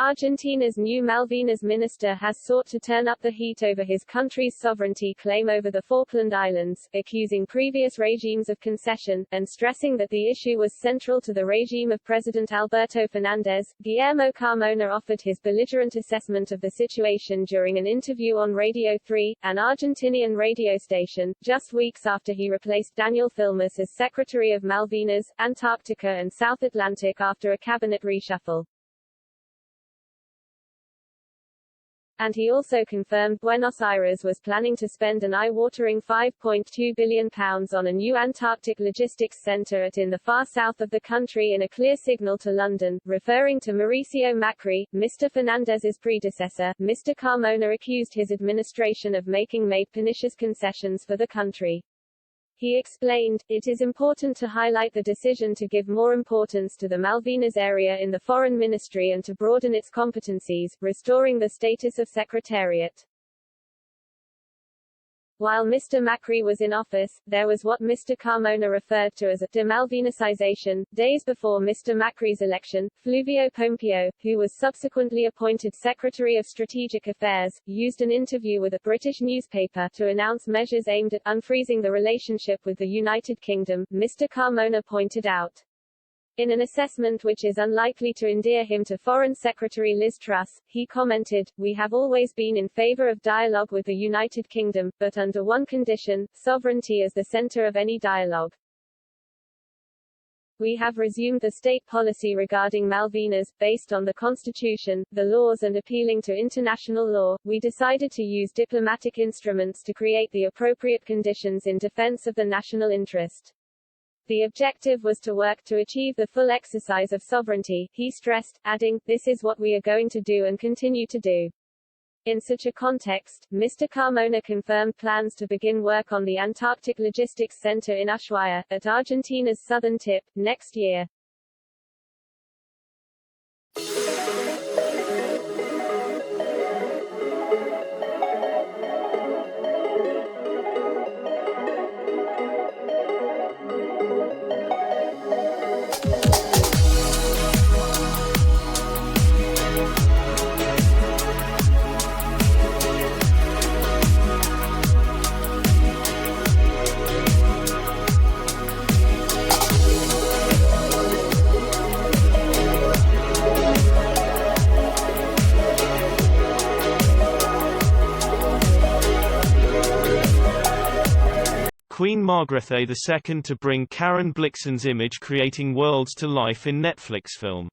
Argentina's new Malvinas minister has sought to turn up the heat over his country's sovereignty claim over the Falkland Islands, accusing previous regimes of concession, and stressing that the issue was central to the regime of President Alberto Fernandez. Guillermo Carmona offered his belligerent assessment of the situation during an interview on Radio 3, an Argentinian radio station, just weeks after he replaced Daniel Filmus as Secretary of Malvinas, Antarctica and South Atlantic after a cabinet reshuffle. And he also confirmed Buenos Aires was planning to spend an eye-watering £5.2 billion on a new Antarctic logistics center in the far south of the country in a clear signal to London. Referring to Mauricio Macri, Mr. Fernandez's predecessor, Mr. Carmona accused his administration of making pernicious concessions for the country. He explained, "It is important to highlight the decision to give more importance to the Malvinas area in the Foreign Ministry and to broaden its competencies, restoring the status of Secretariat." While Mr. Macri was in office, there was what Mr. Carmona referred to as a de-Malvinization. Days before Mr. Macri's election, Fluvio Pompeo, who was subsequently appointed Secretary of Strategic Affairs, used an interview with a British newspaper to announce measures aimed at unfreezing the relationship with the United Kingdom, Mr. Carmona pointed out. In an assessment which is unlikely to endear him to Foreign Secretary Liz Truss, he commented, "We have always been in favor of dialogue with the United Kingdom, but under one condition, sovereignty as the center of any dialogue. We have resumed the state policy regarding Malvinas, based on the Constitution, the laws and appealing to international law. We decided to use diplomatic instruments to create the appropriate conditions in defense of the national interest. The objective was to work to achieve the full exercise of sovereignty," he stressed, adding, "This is what we are going to do and continue to do." In such a context, Mr. Carmona confirmed plans to begin work on the Antarctic Logistics Center in Ushuaia, at Argentina's southern tip, next year. Queen Margrethe II to bring Karen Blixen's image creating worlds to life in Netflix film.